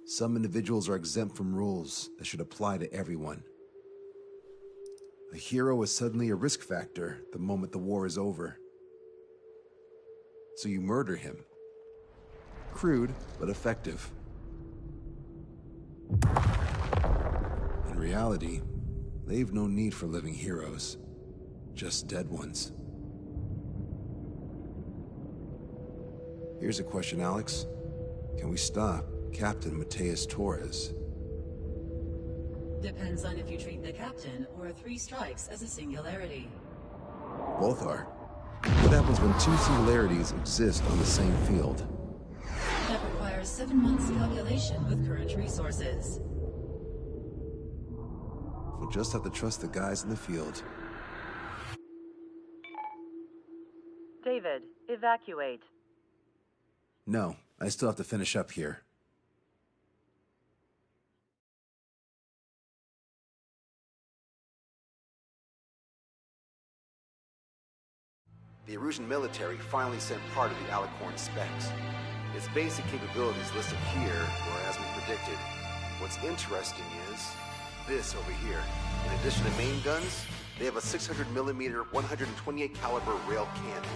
Some individuals are exempt from rules that should apply to everyone. A hero is suddenly a risk factor the moment the war is over. So you murder him. Crude, but effective. In reality, they've no need for living heroes, just dead ones. Here's a question, Alex. Can we stop Captain Mateus Torres? Depends on if you treat the captain or 3 strikes as a singularity. Both are. What happens when 2 singularities exist on the same field? That requires 7 months calculation with current resources. We'll just have to trust the guys in the field. David, evacuate. No, I still have to finish up here. The Erusian military finally sent part of the Alicorn specs. Its basic capabilities listed here were as we predicted. What's interesting is this over here. In addition to main guns, they have a 600mm 128 caliber rail cannon.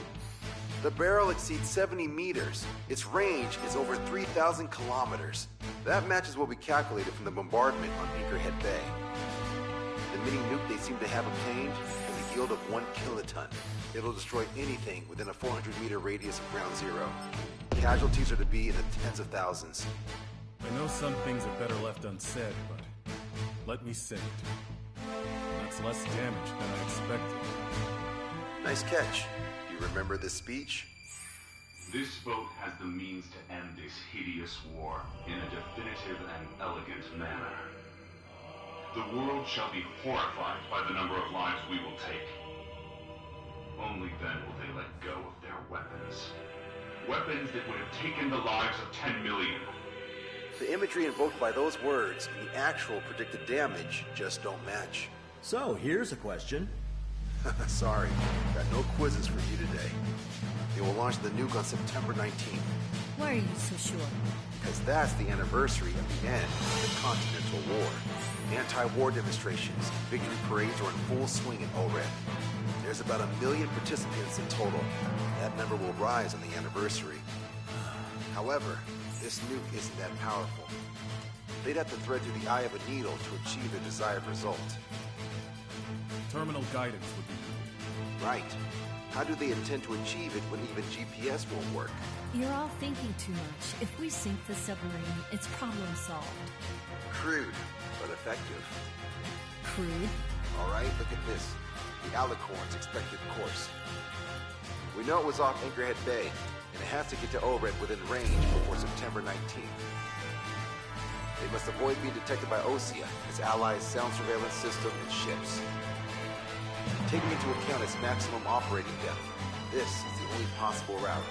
The barrel exceeds 70 meters. Its range is over 3,000 kilometers. That matches what we calculated from the bombardment on Anchorhead Bay. The mini nuke they seem to have obtained has a yield of 1 kiloton. It'll destroy anything within a 400-meter radius of ground zero. Casualties are to be in the tens of thousands. I know some things are better left unsaid, but let me say it. That's less damage than I expected. Nice catch. Do you remember this speech? This vote has the means to end this hideous war in a definitive and elegant manner. The world shall be horrified by the number of lives we will take. Only then will they let go of their weapons. Weapons that would have taken the lives of 10 million. The imagery invoked by those words and the actual predicted damage just don't match. So, here's a question. Sorry, got no quizzes for you today. They will launch the nuke on September 19th. Why are you so sure? Because that's the anniversary of the end of the Continental War. Anti-war demonstrations, victory parades are in full swing in ORED. There's about 1 million participants in total. That number will rise on the anniversary. However, this nuke isn't that powerful. They'd have to thread through the eye of a needle to achieve their desired result. Terminal guidance would be good. Right. How do they intend to achieve it when even GPS won't work? You're all thinking too much. If we sink the submarine, it's problem solved. Crude, but effective. Crude? Alright, look at this. The Alicorn's expected course. We know it was off Anchorhead Bay, and it has to get to ORED within range before September 19th. They must avoid being detected by OSEA, its allies' sound surveillance system, and ships. Taking into account its maximum operating depth, this is the only possible route.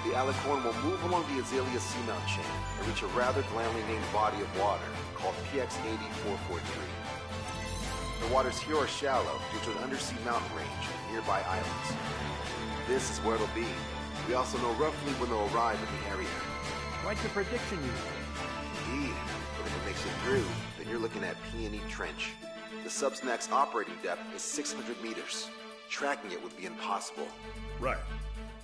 The Alicorn will move along the Azalea Seamount chain and reach a rather blandly named body of water called PX-8443. The waters here are shallow due to an undersea mountain range and nearby islands. This is where it'll be. We also know roughly when they'll arrive in the area. Quite the prediction you made. Indeed, but if it makes it through, then you're looking at P&E Trench. The Subsnac's operating depth is 600 meters. Tracking it would be impossible. Right.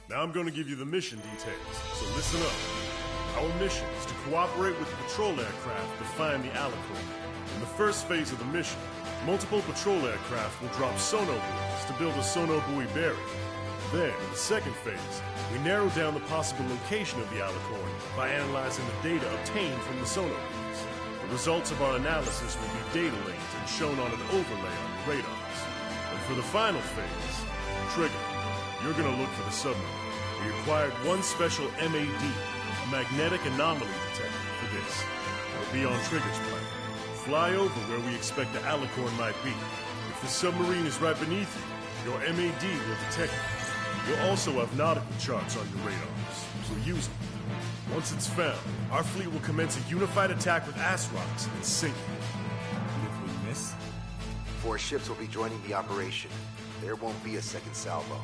Now I'm going to give you the mission details, so listen up. Our mission is to cooperate with the patrol aircraft to find the Alicorn. In the first phase of the mission, multiple patrol aircraft will drop sono buoys to build a sono buoy barrier. Then, in the second phase, we narrow down the possible location of the Alicorn by analyzing the data obtained from the sono buoys. The results of our analysis will be data linked and shown on an overlay on your radars. And for the final phase, Trigger, you're gonna look for the submarine. We acquired one special MAD, a magnetic anomaly detector, for this. It'll be on Trigger's planet. Fly over where we expect the Alicorn might be. If the submarine is right beneath you, your MAD will detect it. You'll also have nautical charts on your radars, so use them. Once it's found, our fleet will commence a unified attack with Asterox and sink it. And if we miss? 4 ships will be joining the operation. There won't be a second salvo.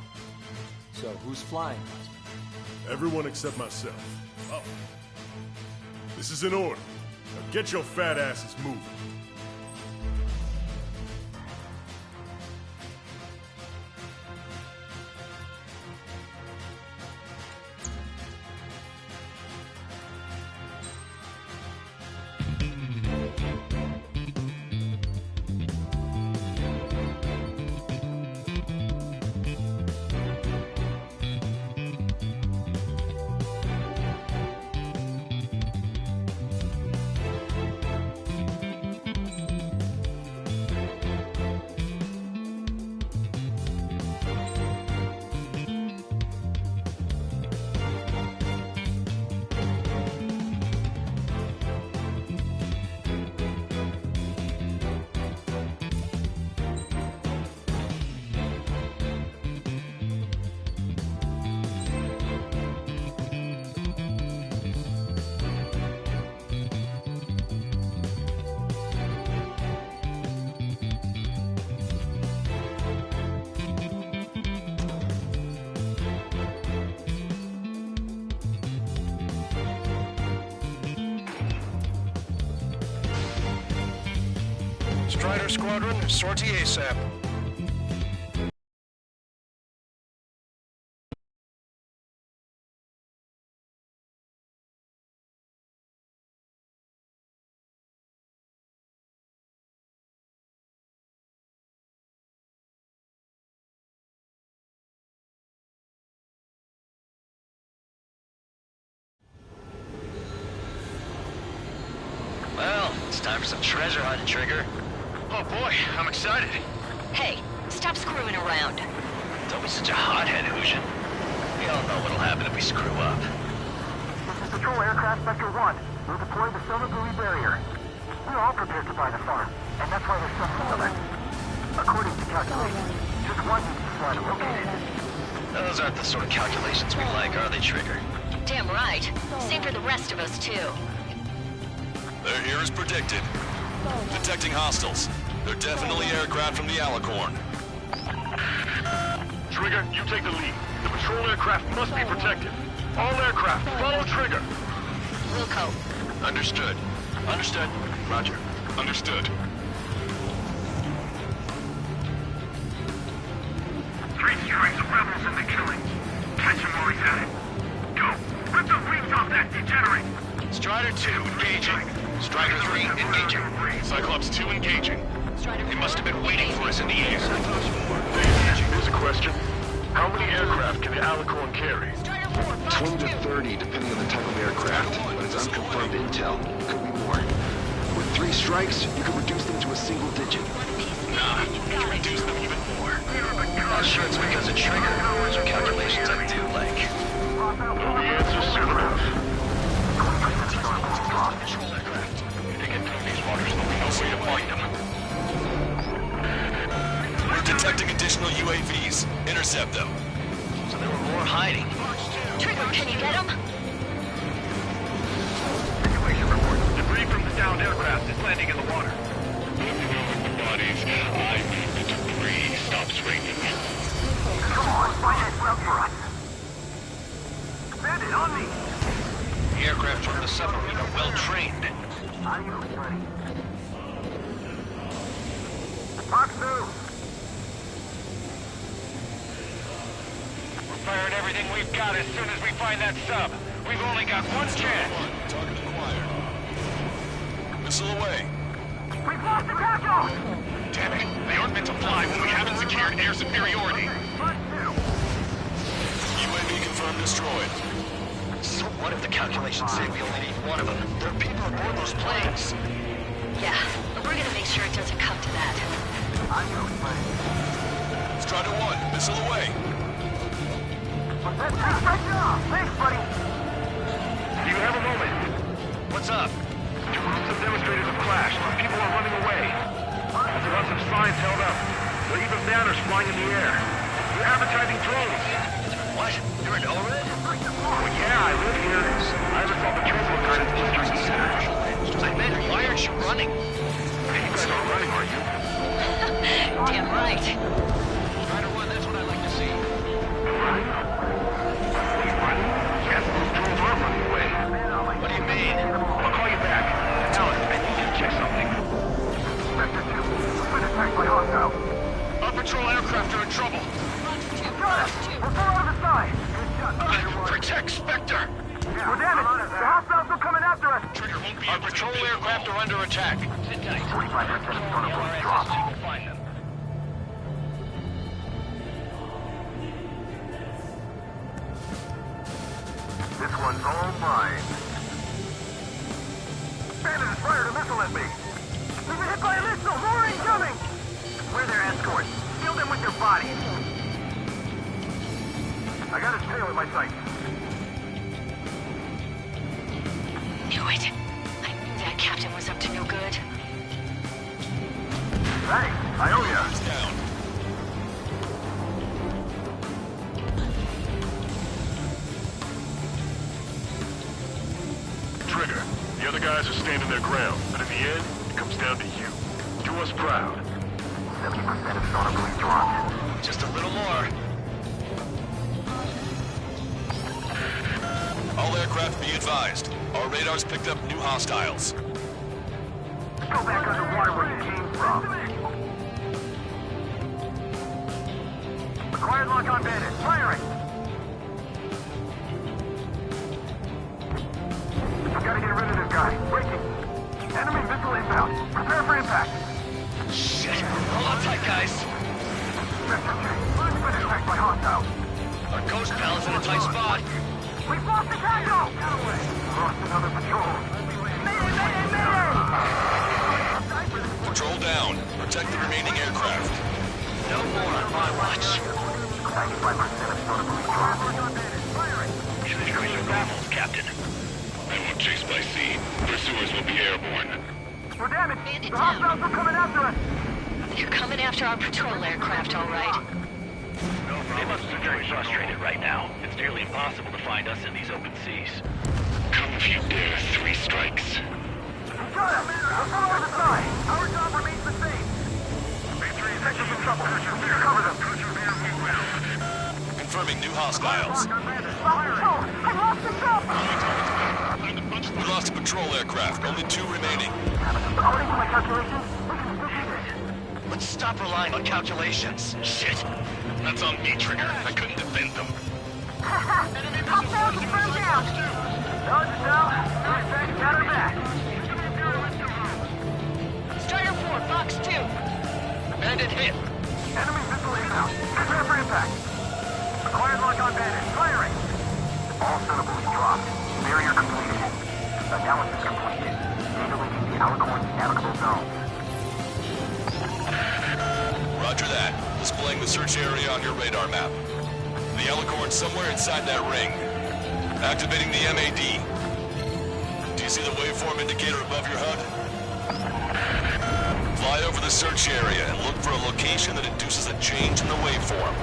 So, who's flying, Osmond? Everyone except myself. Oh. This is in order. Now get your fat asses moving. Strider Squadron, sortie ASAP. Well, it's time for some treasure hunting, Trigger. Oh boy, I'm excited. Hey, stop screwing around. Don't be such a hothead, Hushin. We all know what'll happen if we screw up. This is Patrol Aircraft Sector 1. We'll deploy the Summer Buoy barrier. We're all prepared to buy the farm, and that's why there's something of it. According to calculations, just one needs to fly to locate it. Those aren't the sort of calculations we like, are they, Trigger? Damn right. Same for the rest of us, too. They're here as predicted. Detecting hostiles. They're definitely aircraft from the Alicorn. Trigger, you take the lead. The patrol aircraft must be protected. All aircraft, follow Trigger. Wilco. Understood. Understood. Roger. Understood. 3 strikes, rebels in the killing. Catch him while he's at it. Go! Rip the wings off that degenerate! Strider 2, engaging. Strider 3, engaging. Cyclops 2, engaging. They must have been waiting for us in the air. Here's a question. How many aircraft can the Alicorn carry? 20 to 30, depending on the type of aircraft, but it's unconfirmed intel. Could be more. With 3 strikes, you could reduce them to a single digit. Nah, you can reduce them even more. Not sure it's because of Trigger. Those are calculations I do like. The answer's soon enough. Patrol aircraft. If they get through these waters, there'll be no way to find them. We're detecting additional UAVs. Intercept them. So there were more hiding. Trigger, can you get him? Situation report. Debris from the downed aircraft is landing in the water. Bodies. I need the debris stops raining. Come on, find that route for us. Bandit, on me! The aircraft from the submarine are well trained. Adios, buddy. Fox 2! We're firing everything we've got as soon as we find that sub. We've only got one chance. Target acquired. Missile away. We've lost the tackle! Damn it. They aren't meant to fly when we haven't secured air superiority. UAV confirmed destroyed. So what if the calculations say we only need one of them? There are people aboard those planes. Yeah, but we're gonna make sure it doesn't come to that. Adios, buddy. Strider 1, missile away. That's right now! Thanks, buddy! Do you have a moment? What's up? Some demonstrators have clashed. People are running away. There's lots of signs held up. There are even banners flying in the air. They're advertising drones. What? You're in Ored? Well, yeah, I live here. I haven't saw patrol boat guard at the district center. I meant, why aren't you running? Hey, you guys aren't running, are you? Damn right. Strider 1, that's what I like to see. Running? What are you running? Yes, those drones are running away. What do you mean? I'll call you back. Alice, patrol aircraft are in trouble. Got it! We'll pull out of the side! Protect Spectre! We're damaged! The hostiles are coming after us! Trigger won't be. Our patrol aircraft are under attack. Sit tight. 45% of Sonobu's dropped. We'll find them. This one's all mine. Bandit has fired a missile at me! We've been hit by a missile! More incoming! We're their escort. Steal them with your bodies! I got his tail in my sight. Knew it. I knew that captain was up to no good. Hey, I owe ya. He's down. Trigger, the other guys are standing their ground, but in the end, it comes down to you. Do us proud. 70% of Sonobu's dropped. Just a little more. All aircraft be advised. Our radars picked up new hostiles. Go back underwater where you came from. Acquired lock on bandit. Firing! We gotta get rid of this guy. Breaking. Enemy missile inbound. Prepare for impact. Shit. Hold on tight, guys. Mr. J, we've been attacked by hostiles. Our ghost pal is in a tight spot. We've lost the tango! Lost another patrol. Mayday, mayday, mayday! Patrol down. Protect the remaining aircraft. No more on my watch. 95% of Sonobu's dropped. You're baffled, Captain. I won't chase by sea. Pursuers will be airborne. We're damaged! The hostiles are coming after us! They're coming after our patrol aircraft, all right. They must be very frustrated right now. It's nearly impossible to find us in these open seas. Come if you dare, 3 strikes. Got it! We'll follow on the side! Our job remains the same! Section's in trouble. We need to cover them. Confirming new hostiles. I lost control! We lost a patrol aircraft. Only 2 remaining. According to my calculations, we can still do this. Let's stop relying on calculations. Shit. That's on me, Trigger. I couldn't defend them. Hostiles are burned down! Dodge it now. Suspect got her back. Strider 4, Fox 2. Bandit hit. Enemy missile inbound. Prepare for impact. Acquired lock on bandit. Firing. All Sonobu's dropped. Barrier completed. Analysis completed. Data linking the Alicorn's navigable zone. Roger that. Displaying the search area on your radar map. The Alicorn's somewhere inside that ring. Activating the MAD. Do you see the waveform indicator above your HUD? Fly over the search area and look for a location that induces a change in the waveform.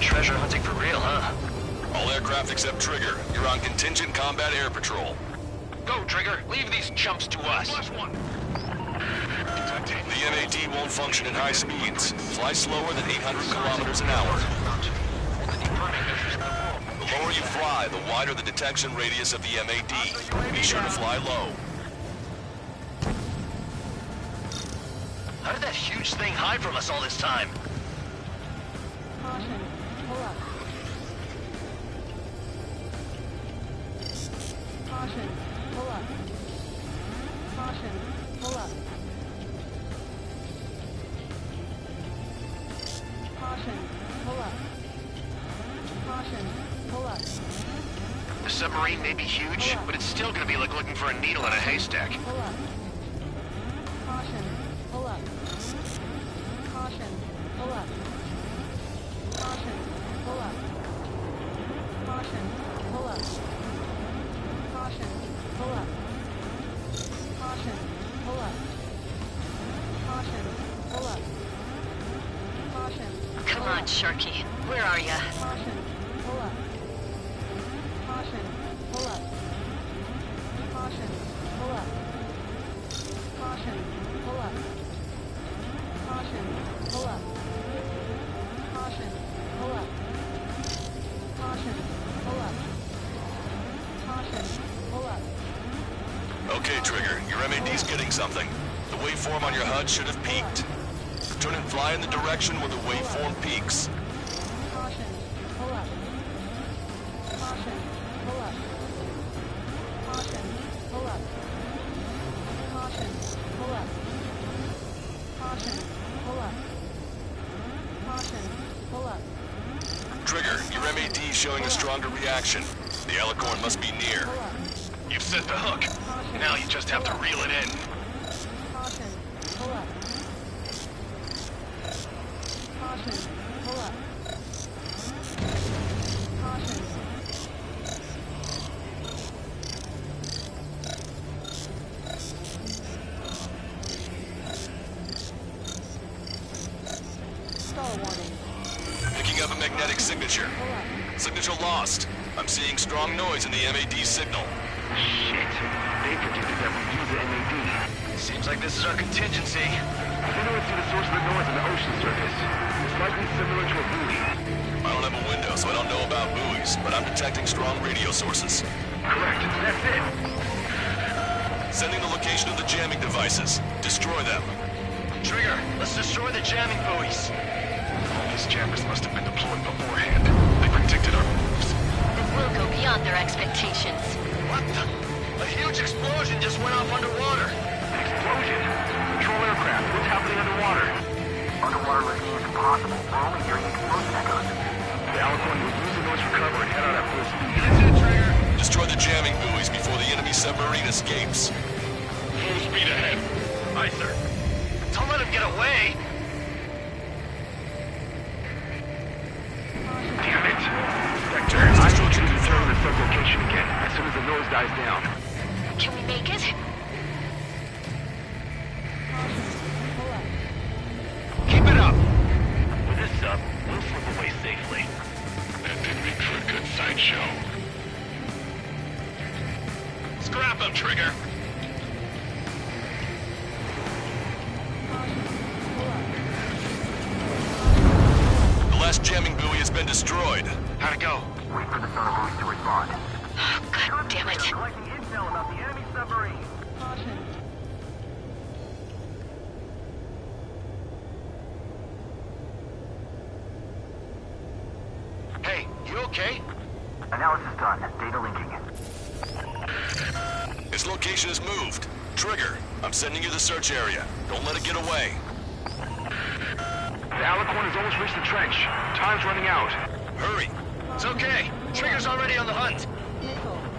Treasure hunting for real, huh? All aircraft except Trigger. You're on contingent combat air patrol. Go, Trigger. Leave these chumps to us. The MAD won't function at high speeds. Fly slower than 800 kilometers an hour. The lower you fly, the wider the detection radius of the MAD. Be sure to fly low. How did that huge thing hide from us all this time? Caution. Pull up. Caution. Pull up. Caution. Pull up. Caution. Pull up. Caution. Pull up. The submarine may be huge, but it's still gonna be like looking for a needle in a haystack. Pull up. Caution. Pull up. Caution. Pull up. Caution. Pull up. Caution. Pull up. Caution. Pull up. Caution. Pull up. Caution. Pull up. Caution. Come on, Sharky. Where are ya? Caution. Pull up. Caution. Pull up. Caution. Pull up. Caution. Pull up. Caution. Pull up. Caution. Pull up. Caution. Pull up. Caution. Pull up. Okay, Trigger. Your MAD's getting something. The waveform on your HUD should have peaked. Turn and fly in the direction where the waveform peaks. Caution. Pull up. Caution. Pull up. Caution. Pull up. Caution. Pull up. Caution. Pull up. Caution. Pull up. Trigger, your MAD is showing a stronger reaction. The Alicorn must be near. You've set the hook. Now you just have to reel it in. Caution. Pull up. Caution. Pull up. Caution. Stall warning. Picking up a magnetic signature. Signature lost. I'm seeing strong noise in the MAD signal. Shit. They predicted that we'd use the MAD. Seems like this is our contingency. We don't see the source of the noise on the ocean surface. It's likely similar to a buoy. I don't have a window, so I don't know about buoys, but I'm detecting strong radio sources. Correct. That's it. Sending the location of the jamming devices. Destroy them. Trigger, let's destroy the jamming buoys. All these jammers must have been deployed beforehand. They predicted our moves. It will go beyond their expectations. What the? A huge explosion just went off underwater. Explosion? Patrol aircraft. What's happening underwater? Underwater listening is impossible. We're only hearing explosion echoes. The Alicorn will use the noise for cover and head out at full speed. That's it, Trigger. Destroy the jamming buoys before the enemy submarine escapes. Full speed ahead. Aye, sir. Don't let him get away. Damn it. Vector, I need you to confirm the sublocation again as soon as the noise dies down. Can we make it? Keep it up. With this sub, we'll slip away safely. That did make for a good sideshow. Scrap him, Trigger. The last jamming buoy has been destroyed. How'd it go? Wait for the sonar buoys to respond. God damn it. Collecting intel about the enemy submarine. Caution. Hey, you okay? Analysis done. Data linking. Its location is moved. Trigger, I'm sending you the search area. Don't let it get away. The Alicorn has almost reached the trench. Time's running out. Hurry. It's okay. Trigger's already on the hunt.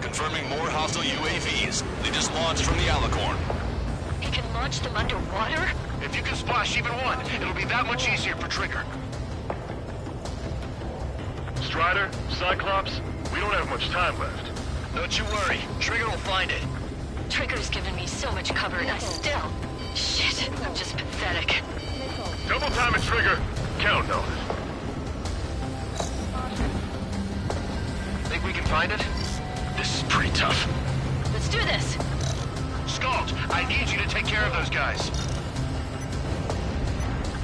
Confirming more hostile UAVs. They just launched from the Alicorn. He can launch them underwater? If you can splash even one, it'll be that much easier for Trigger. Strider, Cyclops, we don't have much time left. Don't you worry. Trigger will find it. Trigger's given me so much cover and I still... Shit, I'm just pathetic. Double time it, Trigger. Count on it. Think we can find it? This is pretty tough. Let's do this. Scald, I need you to take care of those guys.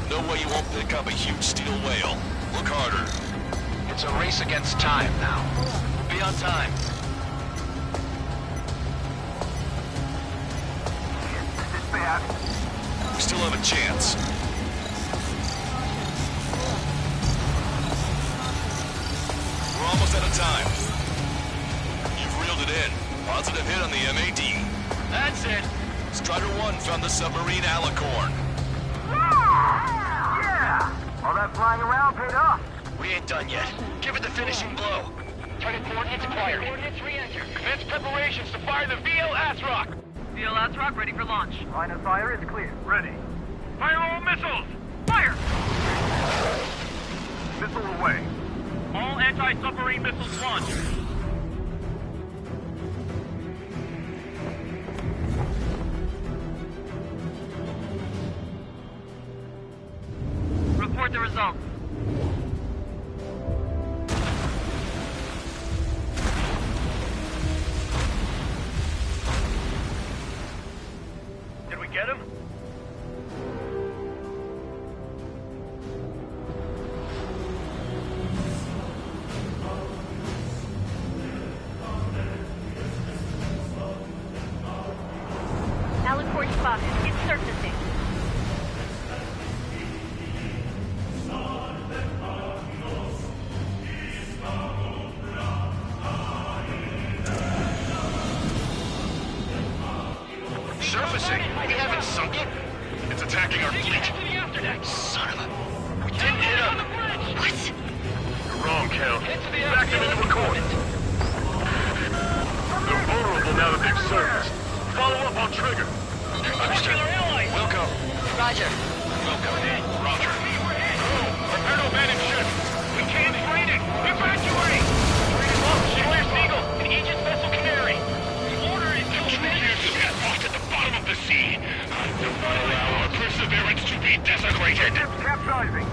No way you won't pick up a huge steel whale. Look harder. It's a race against time now. We'll be on time. This is bad. We still have a chance. We're almost out of time. You've reeled it in. Positive hit on the MAD. That's it. Strider 1 found the submarine Alicorn. Yeah! All that flying around paid off. We ain't done yet. Give it the finishing blow. Target coordinates acquired. Coordinates re-enter. Commence preparations to fire the VL Asrock. VL Asrock ready for launch. Line of fire is clear. Ready. Fire all missiles. Fire! Missile away. All anti-submarine missiles launched. Report the results. Did we get him? Alicorn spotted. It's surfacing. service. Follow up on trigger. Understood. Wilco. Roger. Wilco. Roger. Prepare to abandon ship. We can't trade it! Evacuate! Destroyer Seagull and Aegis Vessel Canary. The order is to Intruders will get lost at the bottom of the sea. I will not allow our perseverance to be desecrated. Capsizing.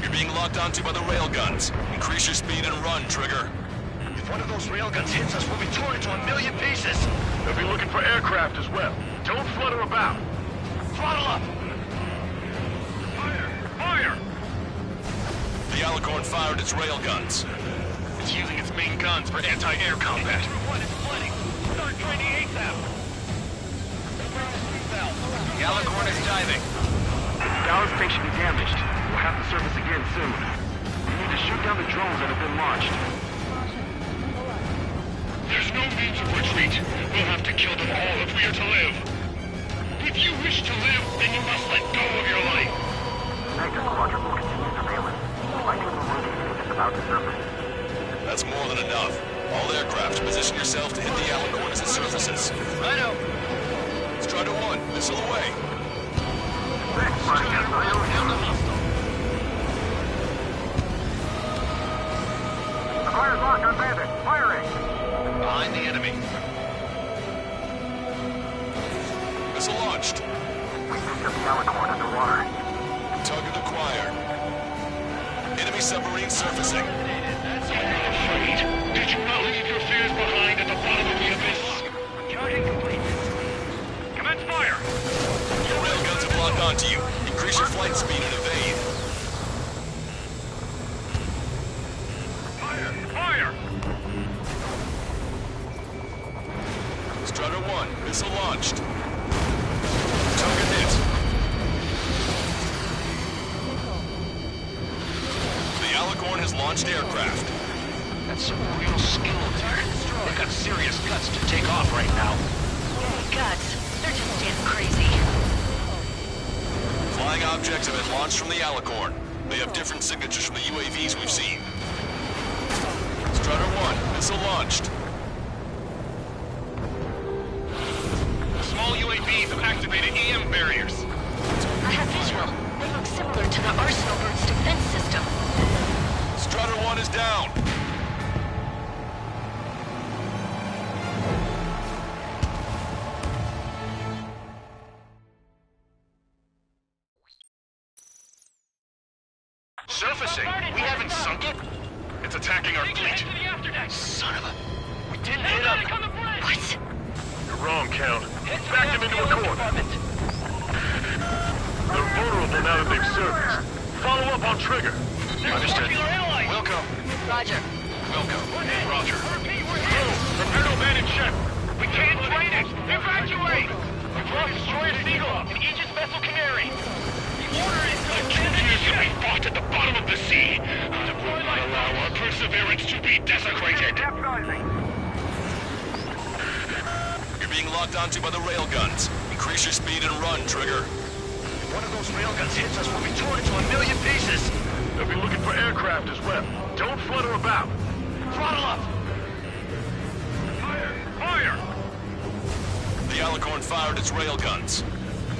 You're being locked onto by the railguns. Increase your speed and run, Trigger. If one of those railguns hits us, we'll be torn into a million pieces. They'll be looking for aircraft as well. Don't flutter about. Throttle up. Fire! The Alicorn fired its railguns. It's using its main guns for anti-air combat. One is flooding. Start training ASAP. The Alicorn is diving. Dallas tank should be damaged. We'll have to surface again soon. We need to shoot down the drones that have been launched. There's no means of retreat. We'll have to kill them all if we are to live. If you wish to live, then you must let go of your life. Vector Squadron will continue surveillance. Finding the location is about to surface. That's more than enough. All aircraft, position yourself to hit the Alicorn as it surfaces. Righto. Strider 1, missile away. The fire's locked on Bandit. Firing! Behind the enemy. Missile launched. We picked up the Alicorn underwater. Target acquired. Enemy submarine surfacing. Afraid? Did you not leave your fears behind at the bottom of the abyss? Charging complete. Commence fire! Your railguns have locked onto you. Increase your flight speed and evade. Fire! Strider 1, missile launched. Target hit. The Alicorn has launched aircraft. That's some real skill there. They've got serious guts to take off right now. Guts. They're just damn crazy. Flying objects have been launched from the Alicorn. They have different signatures from the UAVs we've seen. Strider 1, missile launched. Small UAVs have activated EM barriers. I have visual. They look similar to the Arsenal Bird's defense system. Strider 1 is down. Surfacing? We haven't sunk it? It's attacking our fleet. Son of a... We didn't hit up. What? You're wrong, Count. Back them into a corner. They're vulnerable now that they've surfaced. Follow up on trigger. Understood. Wilco. Roger. Wilco. Roger. Prepare to abandon ship. We can't trade it! Evacuate! We've lost Destroyer Seagull and Aegis Vessel Canary. The order is to abandon the ship! We fought at the bottom of the sea. I will not allow our perseverance to be desecrated. Capsizing! You're being locked onto by the railguns. Increase your speed and run, Trigger. If one of those railguns hits us, we'll be torn into a million pieces. They'll be looking for aircraft as well. Don't flutter about. Throttle up. Fire! The Alicorn fired its railguns.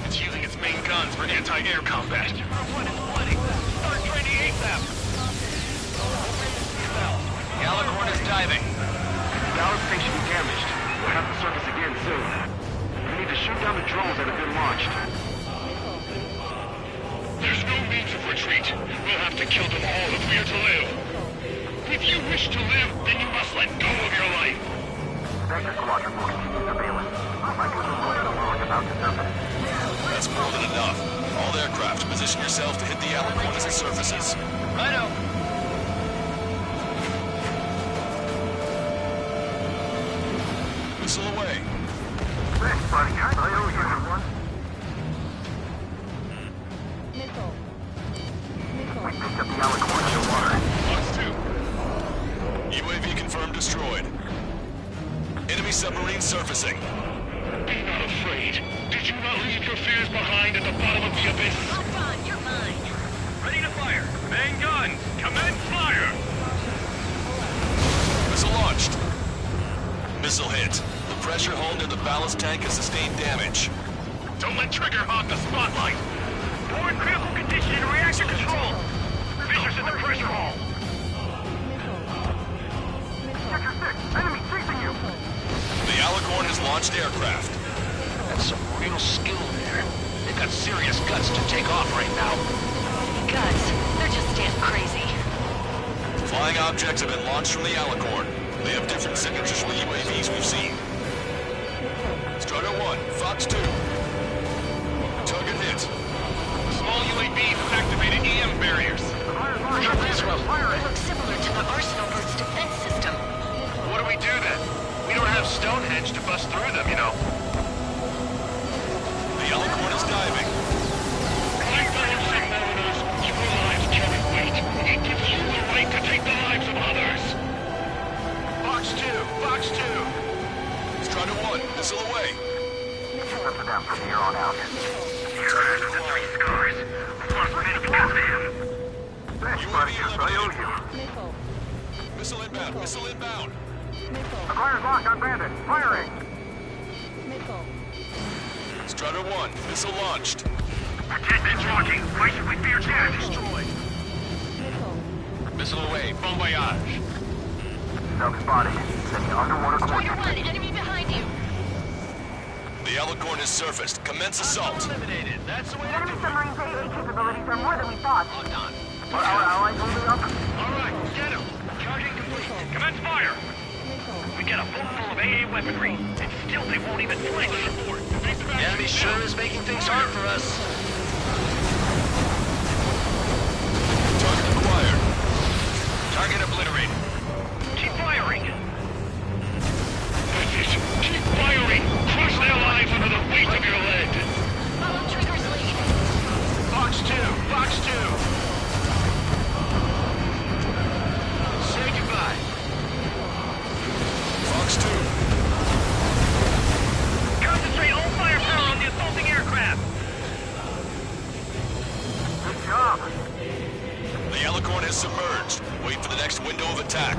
It's using its main guns for anti-air combat. One is flooding. Start training ASAP. The Alicorn is diving. Dallas tank should be damaged. We'll have to surface again soon. We need to shoot down the drones that have been launched. There's no means of retreat. We'll have to kill them all if we are to live. If you wish to live, then you must let go of your life. Vector Squadron will continue surveillance. Finding the location is about to surface. That's more than enough. All aircraft, position yourself to hit the Alicorn as it surfaces. Righto. Missile away. Thanks, buddy. I owe you one. Missile. We picked up the Alicorn underwater. Fox 2. UAV confirmed destroyed. Enemy submarine surfacing. Be not afraid. Did you not leave your fears behind at the bottom of the abyss? Alphon, you're mine. Ready to fire. Main guns. Commence fire. Missile launched. ballast tank has sustained damage. Don't let Trigger hog the spotlight. We're in critical condition in reactor control. Fissures in the pressure hall. Sector 6, enemy chasing you! The Alicorn has launched aircraft. That's some real skill there. They've got serious guts to take off right now. Guts. They're just damn crazy. Flying objects have been launched from the Alicorn. They have different signatures from the UAVs we've seen. Strider 1, Fox 2. Target hit. Small UAVs have activated EM barriers. They look similar to the Arsenal Bird's defense system. What do we do then? We don't have Stonehenge to bust through them, you know. The Alicorn is diving. Like those submariners, your lives carry weight. It gives you the right to take the lives of others. Fox 2, Fox 2. Strider 1, missile away. Keep up and down from here on out. Here's the 3 scars. Lost many because of him. Thanks, buddy. I owe you. Nickel. Missile inbound, missile inbound. Nickel. Acquire's locked on Bandit. Firing! Nickel. Strider 1, missile launched. Protected's rocking. Why should we fear damage destroyed? Nickel. Missile away. Bon voyage. Sub spotted. Sending underwater Strider coordinates. 1, enemy behind you. The Alicorn has surfaced. Commence assault. Eliminated. That's the way to Enemy do it. submarine's AA capabilities are more than we thought. Locked on. Are our allies holding up? All right, get him. Charging complete. Commence fire. Nickel. We got a boat full of AA weaponry, and still they won't even flinch. The enemy sure is making things hard for us. Target acquired. Target obliterated. Keep firing. That's it. Keep firing. Crush their lives under the weight of your lead. Follow Trigger's lead. Fox 2, Fox 2. Say goodbye. Fox 2. Concentrate all firepower on the assaulting aircraft. Good job. The Alicorn has submerged. Wait for the next window of attack.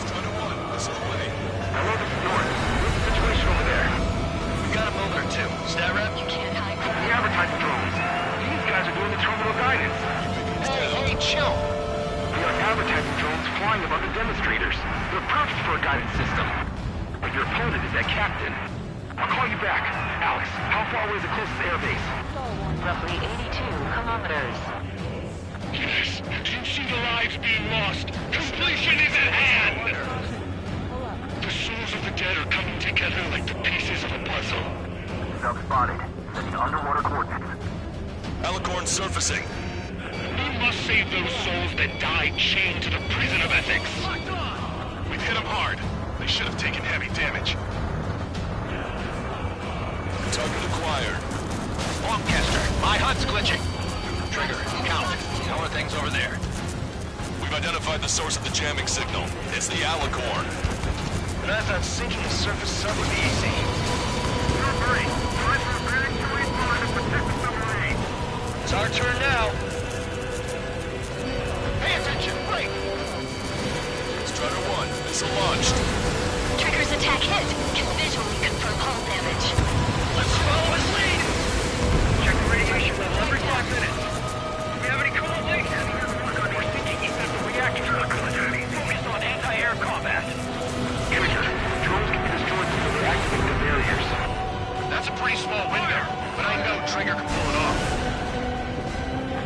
Strider 1, missile away. Hello, this is North. What's the situation over there? We got a moment or two. Stat rep? You can't hide from The advertising drones. These guys are doing the terminal guidance. Hey, chill. We are advertising drones flying above the demonstrators. They're perfect for a guidance system. But your opponent is that captain. I'll call you back. Alex, how far away is the closest airbase? roughly 82 kilometers. Yes, you see the lives being lost. Completion is at hand. The souls of the dead are coming together like the pieces of a puzzle. Sub spotted. Sending underwater coordinates. Alicorn surfacing. We must save those souls that died chained to the prison of ethics. We've hit them hard. They should have taken heavy damage. Target acquired. Longcaster, my HUD's glitching. Trigger, count. How are things over there? We've identified the source of the jamming signal. It's the Alicorn. But I thought sinking a surface sub would be easy. It's our turn now. Pay attention, break! Strider 1, missile launched. Trigger's attack hit. Can visually confirm hull damage. Let's follow his lead! Check the radiation level every 5 minutes. Do we have any correlation? We're thinking he's at the reactor focused on anti-air combat. Imager, drones can be destroyed before they activate the barriers. That's a pretty small window, but I know Trigger can pull it off.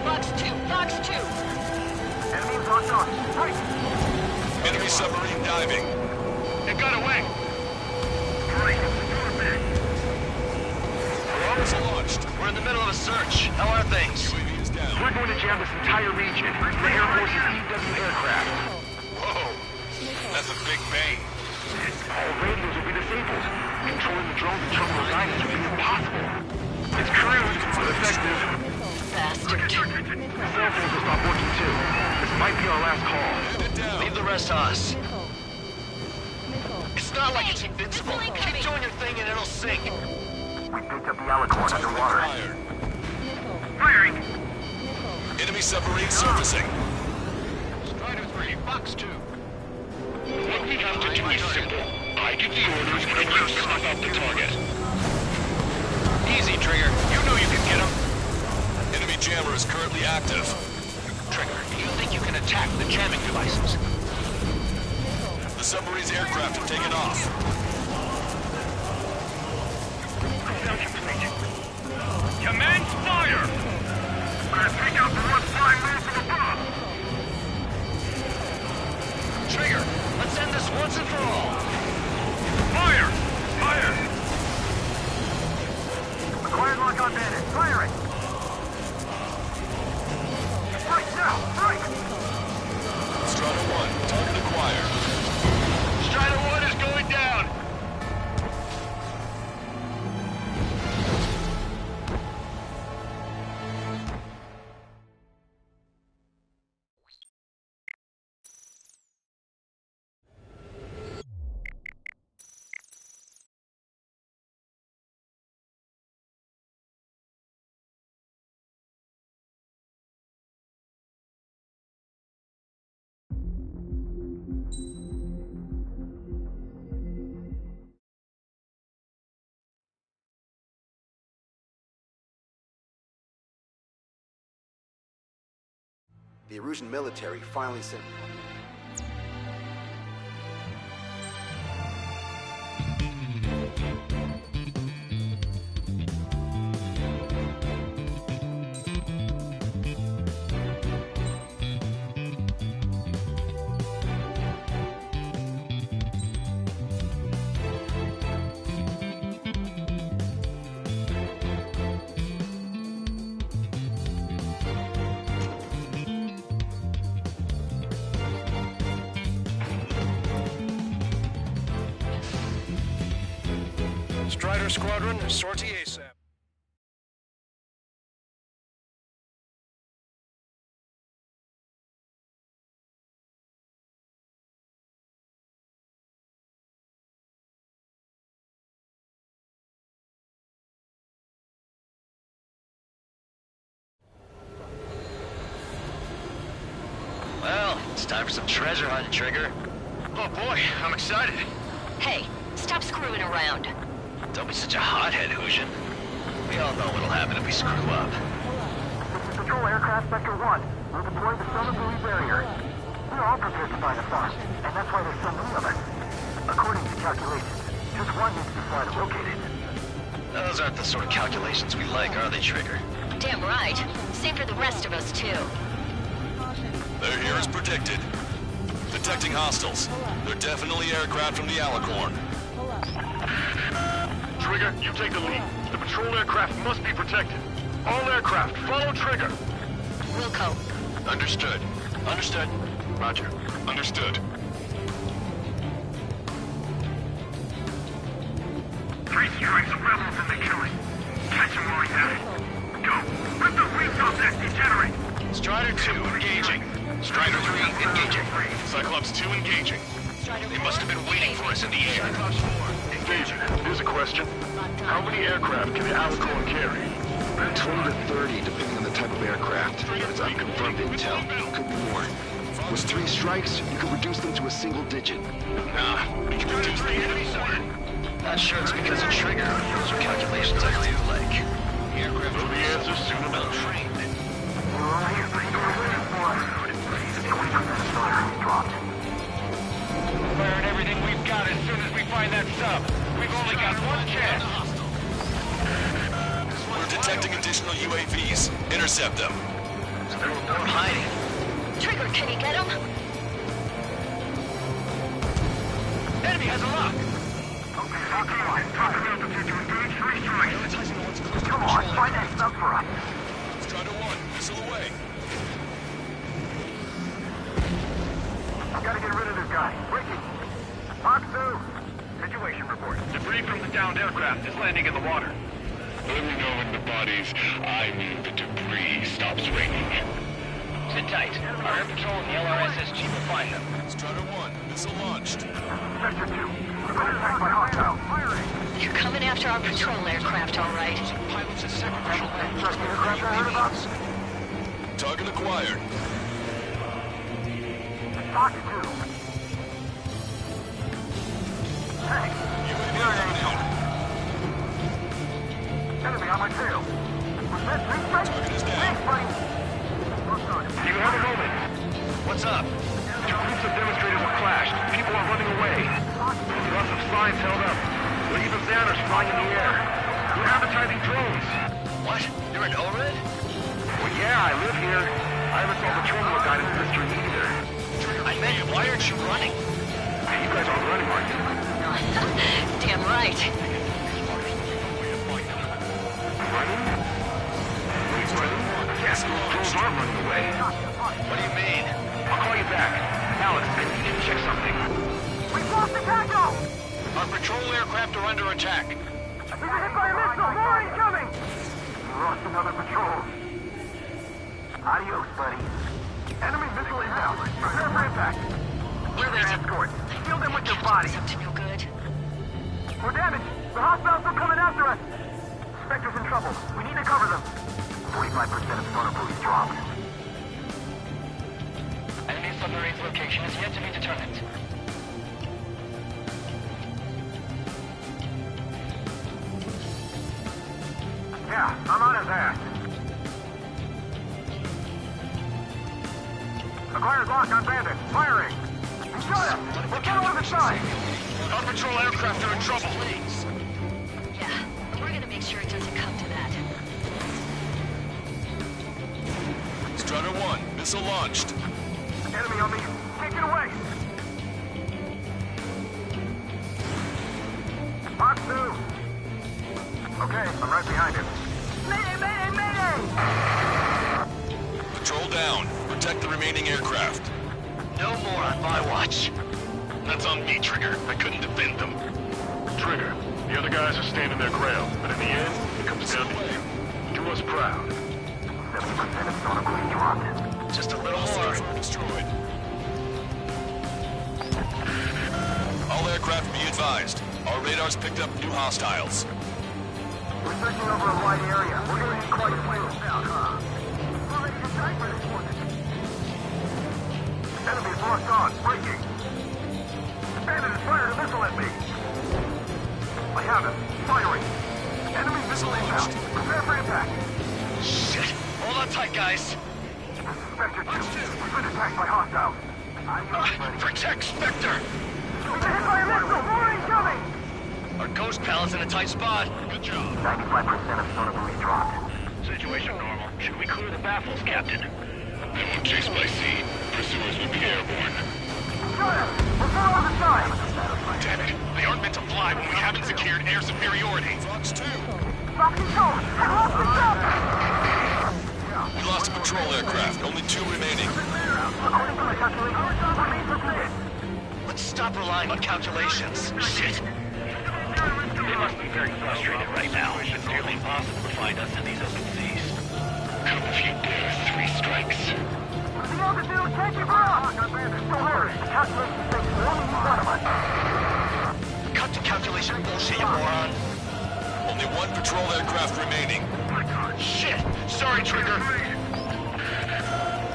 Fox 2, Fox 2. Enemies locked on. Right. Enemy submarine diving. It got away. Missile launched. We're in the middle of a search. How are things? UAV is down. We're going to jam this entire region. The Air Force's EW aircraft. Whoa, that's a big bang. All radios will be disabled. Controlling the drones and terminal guidance will be impossible. It's crude, but effective. Bastard. Cell phones will stop working too. This might be our last call. Leave the rest to us. It's not like it's invincible. Keep doing your thing and it'll sink. We picked up the Alicorn underwater. Acquired. Firing! Enemy submarine surfacing. Strider 3, Fox 2. What we have to do is simple. I give the orders and you snuff out the target. Easy, Trigger. You know you can get him. Enemy jammer is currently active. Trigger, do you think you can attack the jamming devices? The submarine's aircraft have taken off. Commence fire! Gonna take out the one flying man from above! Trigger, let's end this once and for all. Fire! Fire! Acquired lock on bandit. Firing! Right now! Right! Strider 1, target acquired. Strider 1 is going down! The Erusian military finally sent... Strider Squadron, sortie ASAP. Well, it's time for some treasure hunt, Trigger. Oh boy, I'm excited. Hey, stop screwing around. Don't be such a hothead, Hushin. We all know what'll happen if we screw up. This is Patrol Aircraft Sector 1. We'll deploy the Summer Buoy Barrier. We're all prepared to find the farm, and that's why there's so many of us. According to calculations, just one needs to fly to locate it. Those aren't the sort of calculations we like, are they, Trigger? Damn right. Same for the rest of us, too. They're here as predicted. Detecting hostiles. They're definitely aircraft from the Alicorn. Trigger, you take the lead. The patrol aircraft must be protected. All aircraft, follow Trigger. Wilco. Understood. Understood. Roger. Understood. Three strikes, rebels in the killing. Catch him while he's at it. Go. Rip the wings off that degenerate. Strider 2, engaging. Strider 3, engaging. Cyclops 2 engaging. They must have been waiting for us in the air. Cyclops 4 engaging. Here's a question. How many aircraft can the Alicorn carry? 20 to 30, depending on the type of aircraft. It's unconfirmed intel. Could be more. With 3 strikes, you could reduce them to a single digit. Nah, we can reduce them even more. Not sure it's because of Trigger. Those are calculations I do like. Aircraft will be answered soon enough. Trained. Firing everything we've got as soon as we find that sub. We've only got one chance. We're detecting additional UAVs. Intercept them. So there were more hiding. Trigger, can you get him? Enemy has a lock. Okay, top of altitude to engage 3 strikes. Come on, find that sub for us. Strider 1, missile away. I've got to get rid of this guy. Breaking. Fox 2. Situation report. Debris from the downed aircraft is landing in the water. Let me know when the bodies, I mean the debris, stops raining. Sit tight. Our air patrol and the LRSSG will find them. Strider 1, missile launched. Sector 2. We're under attack by hostile. Firing. You're coming after our patrol aircraft, all right. Pilots a sacrificial Aircraft I heard about? Target acquired. Fox 2. Hey, enemy on my tail. Was that three strikes? Thanks, buddy. Do you have a moment? What's up? Two groups of demonstrators have clashed. People are running away. Lots of signs held up. There are even banners flying in the air. They're advertising drones. What? You're in ORED? Well, yeah, I live here. I haven't saw the terminal guidance mystery either. I meant, why aren't you running? Hey, you guys aren't running, are you? Damn right. Running? Wait, running? Yes, those drones aren't running away. What do you mean? I'll call you back. Alex, I need you to check something. We've lost the Taco! Our patrol aircraft are under attack. We've been hit by a missile! More incoming! We lost another patrol. Adios, buddy. Enemy missile inbound. Prepare for impact. We're their escort. Shield them with your body. Up to no good. We're damaged. The hostiles are coming after us. Spectre's in trouble. We need to cover them. 45% of sonar buoys dropped. Enemy submarine's location is yet to be determined. Yeah, I'm on his ass. Acquired lock on bandit. Firing. You shot him. We'll get on the side. Our patrol aircraft are in trouble. Please. Yeah, we're gonna make sure it doesn't come to that. Strutter 1, missile launched. Enemy on me. Take it away. Mark 2. Okay, I'm right behind him. Mayday, mayday, mayday! Patrol down. Protect the remaining aircraft. No more on my watch. That's on me, Trigger. I couldn't defend them. Trigger, the other guys are standing their ground, but in the end, it comes down to you. Do us proud. 70% of sonar buoys dropped. Just a little more. Destroyed. All aircraft be advised. Our radars picked up new hostiles. We're searching over a wide area. We're gonna need quite a few. We're ready to die for this one. Enemy's locked on. Breaking. Bandit has fired a missile at me. I have him. Firing. Enemy missile inbound. Prepare for impact. Shit. Hold on tight, guys. Spectre 2. We've been attacked by hostiles. Protect Spectre! We've been hit by a missile. More incoming. Our ghost pal is in a tight spot. Good job. 95% of sonar buoys dropped. Situation normal. Should we clear the baffles, Captain? They won't chase by sea. Pursuers will be airborne. Got him. We're full on the side. Damn it. They aren't meant to fly when we haven't secured air superiority. Fox 2. Lock control. I lost control. We lost a patrol aircraft. Only 2 remaining. According to my calculations, we're main pursuit. Let's stop relying on calculations. Shit. They must be very frustrated right now. It's nearly impossible to find us in these open seas. Come if you dare, 3 strikes. The altitude, take it off. Don't worry. The calculations say only one of us. Cut to calculation bullshit, you moron. Only 1 patrol aircraft remaining. Shit. Sorry, Trigger.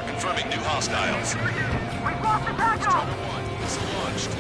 Confirming new hostiles. We've lost the tackle. Strutter 1, missile launched.